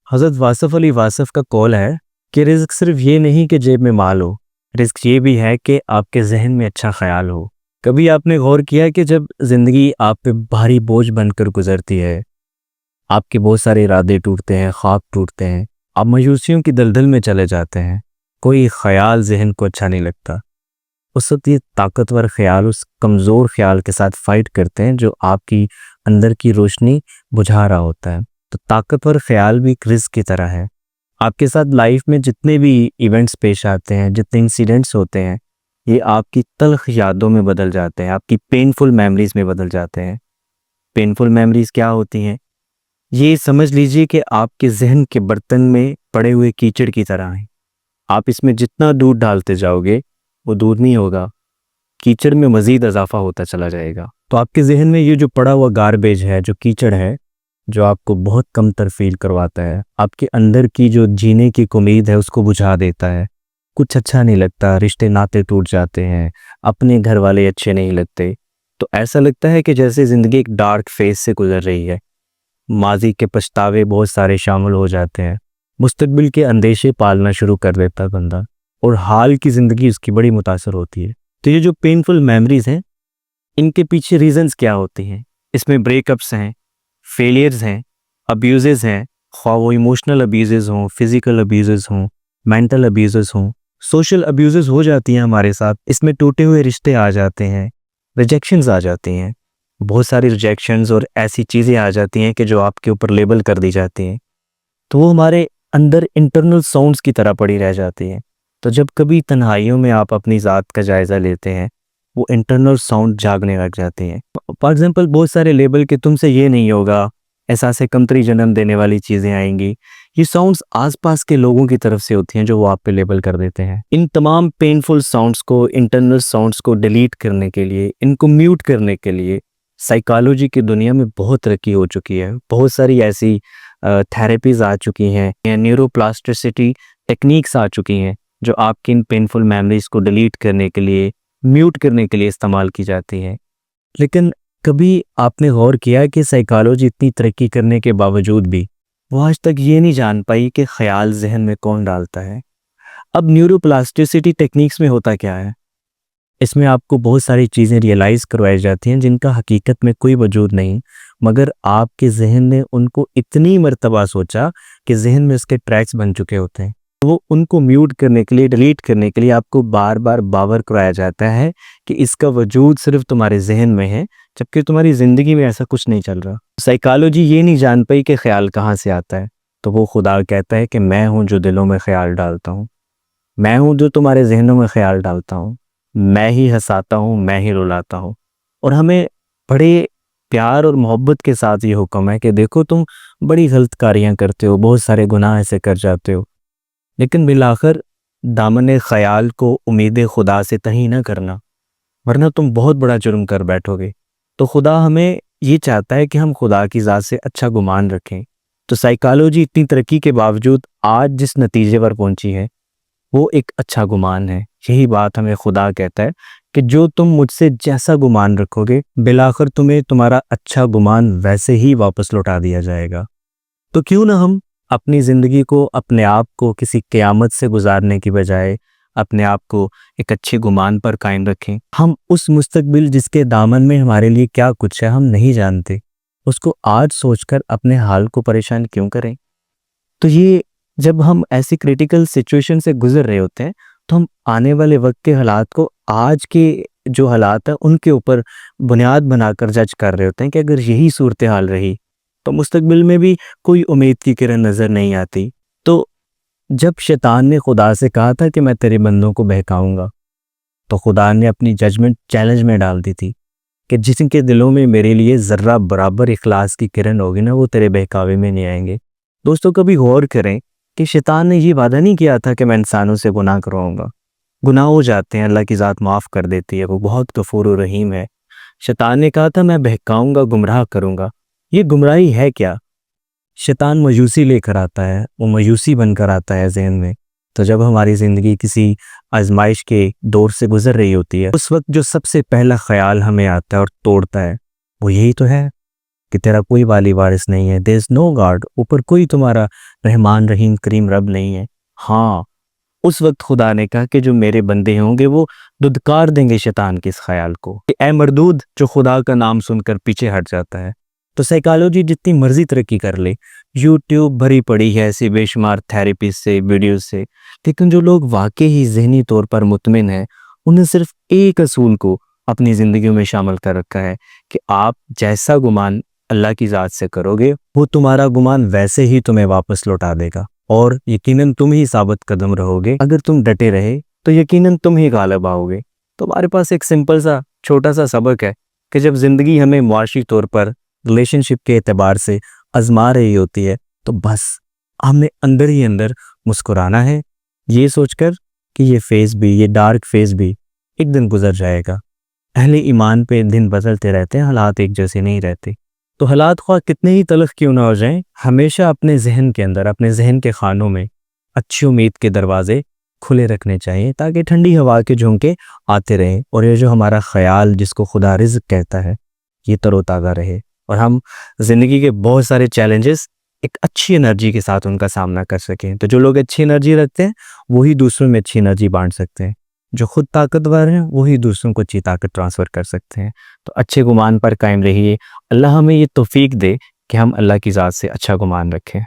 حضرت واصف علی واصف کا قول ہے کہ رزق صرف یہ نہیں کہ جیب میں مال ہو، رزق یہ بھی ہے کہ آپ کے ذہن میں اچھا خیال ہو۔ کبھی آپ نے غور کیا کہ جب زندگی آپ پہ بھاری بوجھ بن کر گزرتی ہے، آپ کے بہت سارے ارادے ٹوٹتے ہیں، خواب ٹوٹتے ہیں، آپ مایوسیوں کی دلدل میں چلے جاتے ہیں، کوئی خیال ذہن کو اچھا نہیں لگتا، اس وقت یہ طاقتور خیال اس کمزور خیال کے ساتھ فائٹ کرتے ہیں جو آپ کی اندر کی روشنی بجھا رہا ہوتا ہے۔ تو طاقتور خیال بھی ایک رزق کی طرح ہے۔ آپ کے ساتھ لائف میں جتنے بھی ایونٹس پیش آتے ہیں، جتنے انسیڈنٹس ہوتے ہیں، یہ آپ کی تلخ یادوں میں بدل جاتے ہیں، آپ کی پینفل میموریز میں بدل جاتے ہیں۔ پینفل میموریز کیا ہوتی ہیں؟ یہ سمجھ لیجئے کہ آپ کے ذہن کے برتن میں پڑے ہوئے کیچڑ کی طرح ہیں۔ آپ اس میں جتنا دودھ ڈالتے جاؤ گے وہ دودھ نہیں ہوگا، کیچڑ میں مزید اضافہ ہوتا چلا جائے گا۔ تو آپ کے ذہن میں یہ جو پڑا ہوا گاربیج ہے، جو کیچڑ ہے، جو آپ کو بہت کم تر فیل کرواتا ہے، آپ کے اندر کی جو جینے کی امید ہے اس کو بجھا دیتا ہے، کچھ اچھا نہیں لگتا، رشتے ناطے ٹوٹ جاتے ہیں، اپنے گھر والے اچھے نہیں لگتے، تو ایسا لگتا ہے کہ جیسے زندگی ایک ڈارک فیز سے گزر رہی ہے، ماضی کے پچھتاوے بہت سارے شامل ہو جاتے ہیں، مستقبل کے اندیشے پالنا شروع کر دیتا ہے بندہ، اور حال کی زندگی اس کی بڑی متاثر ہوتی ہے۔ تو یہ جو پینفل میموریز ہیں، ان کے پیچھے ریزنز کیا ہوتی ہیں؟ اس میں بریک اپس ہیں، فیلیئرز ہیں، ابیوزز ہیں، خواہ وہ ایموشنل ابیوزز ہوں، فزیکل ابیوزز ہوں، مینٹل ابیوزز ہوں، سوشل ابیوزز ہو جاتی ہیں ہمارے ساتھ، اس میں ٹوٹے ہوئے رشتے آ جاتے ہیں، ریجیکشنز آ جاتی ہیں، بہت ساری ریجیکشنز اور ایسی چیزیں آ جاتی ہیں کہ جو آپ کے اوپر لیبل کر دی جاتی ہیں، تو وہ ہمارے اندر انٹرنل ساؤنڈز کی طرح پڑی رہ جاتی ہیں۔ تو جب کبھی تنہائیوں میں آپ اپنی ذات کا جائزہ لیتے ہیں، وہ انٹرنل ساؤنڈ جاگنے لگ جاتے ہیں۔ فار ایگزامپل بہت سارے لیبل کہ تم سے یہ نہیں ہوگا، احساس کمتری جنم دینے والی چیزیں آئیں گی، یہ ساؤنڈز آس پاس کے لوگوں کی طرف سے ہوتی ہیں جو وہ آپ پہ لیبل کر دیتے ہیں۔ ان تمام پینفل ساؤنڈز کو، انٹرنل ساؤنڈز کو ڈیلیٹ کرنے کے لیے، ان کو میوٹ کرنے کے لیے سائیکالوجی کی دنیا میں بہت ترقی ہو چکی ہے، بہت ساری ایسی تھیراپیز آ چکی ہیں، نیورو پلاسٹیسٹی ٹیکنیکس آ چکی ہیں جو آپ کی ان پینفل میموریز کو ڈیلیٹ کرنے کے لیے، میوٹ کرنے کے لیے استعمال کی جاتی ہیں۔ لیکن کبھی آپ نے غور کیا کہ سائیکالوجی اتنی ترقی کرنے کے باوجود بھی وہ آج تک یہ نہیں جان پائی کہ خیال ذہن میں کون ڈالتا ہے؟ اب نیورو پلاسٹیسٹی ٹیکنیکس میں ہوتا کیا ہے؟ اس میں آپ کو بہت ساری چیزیں ریئلائز کروائی جاتی ہیں جن کا حقیقت میں کوئی وجود نہیں، مگر آپ کے ذہن نے ان کو اتنی مرتبہ سوچا کہ ذہن میں اس کے ٹریکس بن چکے ہوتے ہیں۔ وہ ان کو میوٹ کرنے کے لیے، ڈیلیٹ کرنے کے لیے آپ کو بار بار باور کرایا جاتا ہے کہ اس کا وجود صرف تمہارے ذہن میں ہے، جبکہ تمہاری زندگی میں ایسا کچھ نہیں چل رہا۔ سائیکالوجی یہ نہیں جان پائی کہ خیال کہاں سے آتا ہے، تو وہ خدا کہتا ہے کہ میں ہوں جو دلوں میں خیال ڈالتا ہوں، میں ہوں جو تمہارے ذہنوں میں خیال ڈالتا ہوں، میں ہی ہنساتا ہوں، میں ہی رلاتا ہوں۔ اور ہمیں بڑے پیار اور محبت کے ساتھ یہ حکم ہے کہ دیکھو تم بڑی غلط کاریاں کرتے ہو، بہت سارے گناہ ایسے کر جاتے ہو، لیکن بالآخر دامن خیال کو امید خدا سے تہی نہ کرنا، ورنہ تم بہت بڑا جرم کر بیٹھو گے۔ تو خدا ہمیں یہ چاہتا ہے کہ ہم خدا کی ذات سے اچھا گمان رکھیں۔ تو سائیکالوجی اتنی ترقی کے باوجود آج جس نتیجے پر پہنچی ہے وہ ایک اچھا گمان ہے۔ یہی بات ہمیں خدا کہتا ہے کہ جو تم مجھ سے جیسا گمان رکھو گے، بالآخر تمہیں تمہارا اچھا گمان ویسے ہی واپس لوٹا دیا جائے گا۔ تو کیوں نہ ہم اپنی زندگی کو، اپنے آپ کو کسی قیامت سے گزارنے کی بجائے اپنے آپ کو ایک اچھے گمان پر قائم رکھیں۔ ہم اس مستقبل جس کے دامن میں ہمارے لیے کیا کچھ ہے ہم نہیں جانتے، اس کو آج سوچ کر اپنے حال کو پریشان کیوں کریں؟ تو یہ جب ہم ایسی کریٹیکل سچویشن سے گزر رہے ہوتے ہیں تو ہم آنے والے وقت کے حالات کو آج کے جو حالات ہیں ان کے اوپر بنیاد بنا کر جج کر رہے ہوتے ہیں کہ اگر یہی صورتحال رہی تو مستقبل میں بھی کوئی امید کی کرن نظر نہیں آتی۔ تو جب شیطان نے خدا سے کہا تھا کہ میں تیرے بندوں کو بہکاؤں گا، تو خدا نے اپنی ججمنٹ چیلنج میں ڈال دی تھی کہ جس کے دلوں میں میرے لیے ذرہ برابر اخلاص کی کرن ہوگی نا، وہ تیرے بہکاوے میں نہیں آئیں گے۔ دوستو کبھی غور کریں کہ شیطان نے یہ وعدہ نہیں کیا تھا کہ میں انسانوں سے گناہ کرواؤں گا۔ گناہ ہو جاتے ہیں، اللہ کی ذات معاف کر دیتی ہے، وہ بہت غفور و رحیم ہے۔ شیطان نے کہا تھا میں بہکاؤں گا، گمراہ کروں گا۔ یہ گمراہی ہے کیا؟ شیطان مایوسی لے کر آتا ہے، وہ مایوسی بن کر آتا ہے ذہن میں۔ تو جب ہماری زندگی کسی آزمائش کے دور سے گزر رہی ہوتی ہے، اس وقت جو سب سے پہلا خیال ہمیں آتا ہے اور توڑتا ہے وہ یہی تو ہے کہ تیرا کوئی والی وارث نہیں ہے. دیر از نو گاڈ. اوپر کوئی تمہارا رحمان رحیم کریم رب نہیں ہے. ہاں اس وقت خدا نے کہا کہ جو میرے بندے ہوں گے وہ دھتکار دیں گے شیطان کے اس خیال کو کہ اے مردود جو خدا کا نام سن کر پیچھے ہٹ جاتا ہے. تو سائیکالوجی جتنی مرضی ترقی کر لے, یوٹیوب بھری پڑی ہے ایسی بے شمار تھیراپیز سے, ویڈیوز سے, لیکن جو لوگ واقعی ذہنی طور پر مطمئن ہیں انہیں صرف ایک اصول کو اپنی زندگیوں میں شامل کر رکھا ہے کہ آپ جیسا گمان اللہ کی ذات سے کرو گے وہ تمہارا گمان ویسے ہی تمہیں واپس لوٹا دے گا, اور یقیناً تم ہی ثابت قدم رہو گے. اگر تم ڈٹے رہے تو یقیناً تم ہی غالب آؤ گے. تو ہمارے پاس ایک سمپل سا چھوٹا سا سبق ہے کہ جب زندگی ہمیں معاشی طور پر ریلیشن شپ کے اعتبار سے آزما رہی ہوتی ہے تو بس ہم نے اندر ہی اندر مسکرانا ہے, یہ سوچ کر کہ یہ فیز بھی, یہ ڈارک فیز بھی ایک دن گزر جائے گا. اہل ایمان پہ دن بدلتے رہتے ہیں, حالات ایک جیسے نہیں رہتے. تو حالات خواہ کتنے ہی تلخ کیوں نہ ہو جائیں, ہمیشہ اپنے ذہن کے اندر, اپنے ذہن کے خانوں میں اچھی امید کے دروازے کھلے رکھنے چاہیے تاکہ ٹھنڈی ہوا کے جھونکے آتے رہیں اور یہ جو ہمارا خیال جس کو خدا رزق کہتا ہے یہ تر و تازہ رہے, اور ہم زندگی کے بہت سارے چیلنجز ایک اچھی انرجی کے ساتھ ان کا سامنا کر سکیں. تو جو لوگ اچھی انرجی رکھتے ہیں وہی دوسروں میں اچھی انرجی بانٹ سکتے ہیں, جو خود طاقتور ہیں وہی دوسروں کو اچھی طاقت ٹرانسفر کر سکتے ہیں. تو اچھے گمان پر قائم رہیے. اللہ ہمیں یہ توفیق دے کہ ہم اللہ کی ذات سے اچھا گمان رکھیں.